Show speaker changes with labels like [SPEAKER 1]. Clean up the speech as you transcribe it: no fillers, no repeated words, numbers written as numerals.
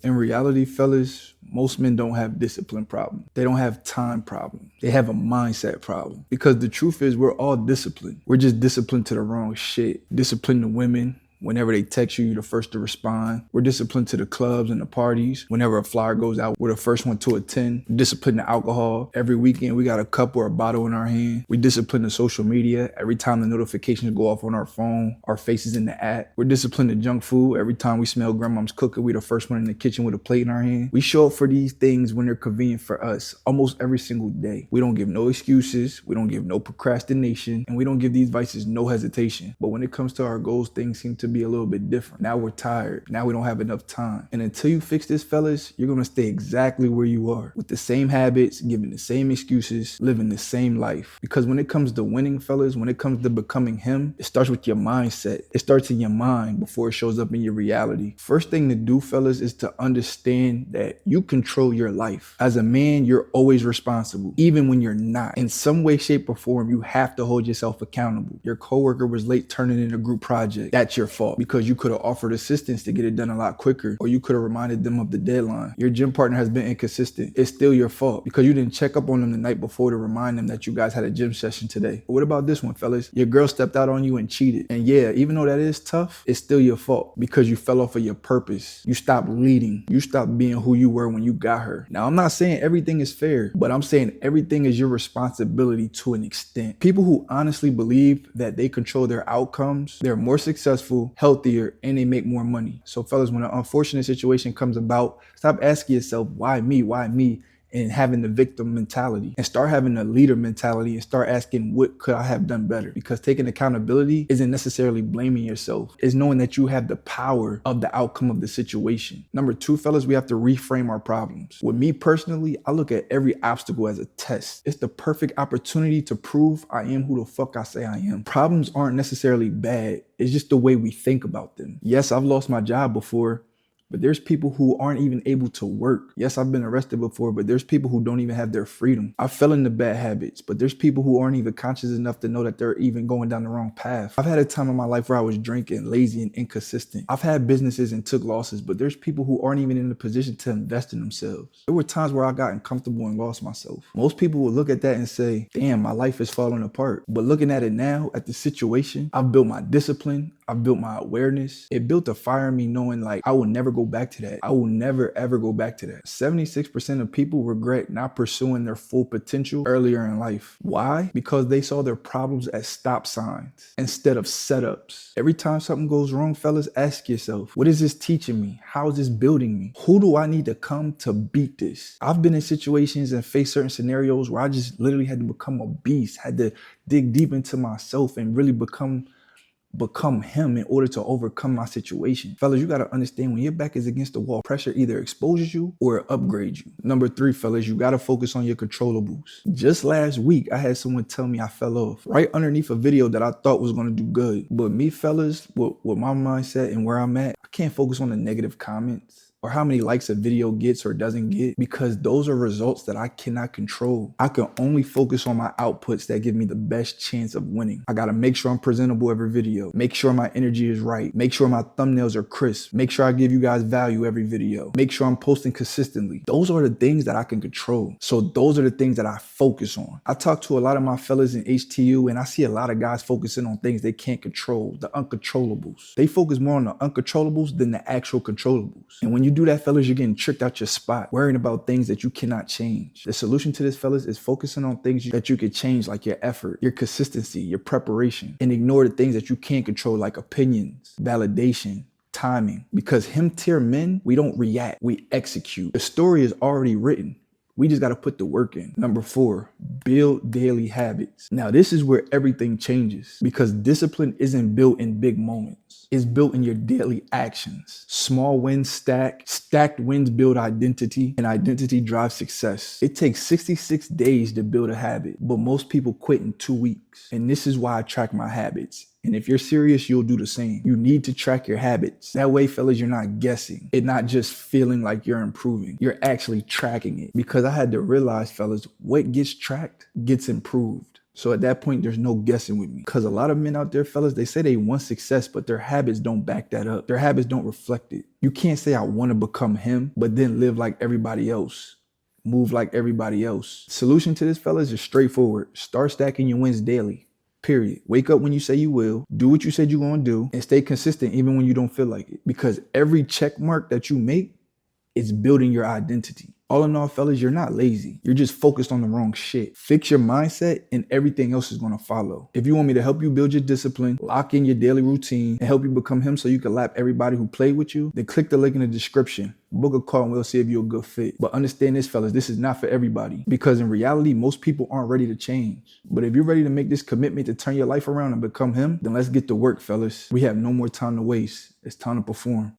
[SPEAKER 1] In reality, fellas, most men don't have discipline problem. They don't have time problem. They have a mindset problem. Because the truth is, we're all disciplined. We're just disciplined to the wrong shit. Disciplined to women. Whenever they text you, you're the first to respond. We're disciplined to the clubs and the parties. Whenever a flyer goes out, we're the first one to attend. We're disciplined to alcohol. Every weekend, we got a cup or a bottle in our hand. We're disciplined to social media. Every time the notifications go off on our phone, our face is in the app. We're disciplined to junk food. Every time we smell grandmom's cooking, we're the first one in the kitchen with a plate in our hand. We show up for these things when they're convenient for us almost every single day. We don't give no excuses. We don't give no procrastination. And we don't give these vices no hesitation. But when it comes to our goals, things seem to be a little bit different. Now we're tired. Now we don't have enough time. And until you fix this, fellas, you're going to stay exactly where you are with the same habits, giving the same excuses, living the same life. Because when it comes to winning, fellas, when it comes to becoming him, it starts with your mindset. It starts in your mind before it shows up in your reality. First thing to do, fellas, is to understand that you control your life. As a man, you're always responsible, even when you're not. In some way, shape, or form, you have to hold yourself accountable. Your coworker was late turning in a group project. That's your fault, because you could have offered assistance to get it done a lot quicker, or you could have reminded them of the deadline. Your gym partner has been inconsistent. It's still your fault because you didn't check up on them the night before to remind them that you guys had a gym session today. But what about this one, fellas? Your girl stepped out on you and cheated. And yeah, even though that is tough, it's still your fault because you fell off of your purpose. You stopped leading. You stopped being who you were when you got her. Now, I'm not saying everything is fair, but I'm saying everything is your responsibility to an extent. People who honestly believe that they control their outcomes, they're more successful, healthier, and they make more money. So fellas, when an unfortunate situation comes about, stop asking yourself, why me, and having the victim mentality, and start having a leader mentality and start asking, what could I have done better? Because taking accountability isn't necessarily blaming yourself. It's knowing that you have the power of the outcome of the situation. Number two, fellas, we have to reframe our problems. With me personally, I look at every obstacle as a test. It's the perfect opportunity to prove I am who the fuck I say I am. Problems aren't necessarily bad. It's just the way we think about them. Yes, I've lost my job before, but there's people who aren't even able to work. Yes, I've been arrested before, but there's people who don't even have their freedom. I fell into bad habits, but there's people who aren't even conscious enough to know that they're even going down the wrong path. I've had a time in my life where I was drinking, lazy, and inconsistent. I've had businesses and took losses, but there's people who aren't even in the position to invest in themselves. There were times where I got uncomfortable and lost myself. Most people will look at that and say, damn, my life is falling apart. But looking at it now, at the situation, I've built my discipline. I've built my awareness. It built a fire in me knowing like I will never go back to that. I will never ever go back to that. 76% of people regret not pursuing their full potential earlier in life. Why? Because they saw their problems as stop signs instead of setups. Every time something goes wrong, fellas, ask yourself, what is this teaching me? How is this building me? Who do I need to come to beat this? I've been in situations and faced certain scenarios where I just literally had to become a beast, had to dig deep into myself and really become him in order to overcome my situation. Fellas, you got to understand when your back is against the wall, pressure either exposes you or it upgrades you. Number three, fellas, you got to focus on your controllables. Just last week, I had someone tell me I fell off right underneath a video that I thought was going to do good. But me, fellas, with my mindset and where I'm at, I can't focus on the negative comments or how many likes a video gets or doesn't get, because those are results that I cannot control. I can only focus on my outputs that give me the best chance of winning. I gotta make sure I'm presentable every video, make sure my energy is right, make sure my thumbnails are crisp, make sure I give you guys value every video, make sure I'm posting consistently. Those are the things that I can control. So those are the things that I focus on. I talk to a lot of my fellas in HTU and I see a lot of guys focusing on things they can't control, the uncontrollables. They focus more on the uncontrollables than the actual controllables. And when you do that, fellas, you're getting tricked out your spot, worrying about things that you cannot change. The solution to this, fellas, is focusing on things that you could change, like your effort, your consistency, your preparation, and ignore the things that you can't control, like opinions, validation, timing. Because him-tier men, we don't react, we execute. The story is already written. We just got to put the work in. Number four, build daily habits. Now, this is where everything changes, because discipline isn't built in big moments. It's built in your daily actions. Small wins stack. Stacked wins build identity, and identity drives success. It takes 66 days to build a habit, but most people quit in 2 weeks. And this is why I track my habits. And if you're serious, you'll do the same. You need to track your habits. That way, fellas, you're not guessing. It's not just feeling like you're improving. You're actually tracking it. Because I had to realize, fellas, what gets tracked gets improved. So at that point, there's no guessing with me. Because a lot of men out there, fellas, they say they want success, but their habits don't back that up. Their habits don't reflect it. You can't say I want to become him, but then live like everybody else. Move like everybody else. Solution to this, fellas, is straightforward. Start stacking your wins daily. Period. Wake up when you say you will. Do what you said you're going to do. And stay consistent even when you don't feel like it. Because every check mark that you make is building your identity. All in all, fellas, you're not lazy. You're just focused on the wrong shit. Fix your mindset and everything else is going to follow. If you want me to help you build your discipline, lock in your daily routine, and help you become him so you can lap everybody who played with you, then click the link in the description. Book a call and we'll see if you're a good fit. But understand this, fellas, this is not for everybody. Because in reality, most people aren't ready to change. But if you're ready to make this commitment to turn your life around and become him, then let's get to work, fellas. We have no more time to waste. It's time to perform.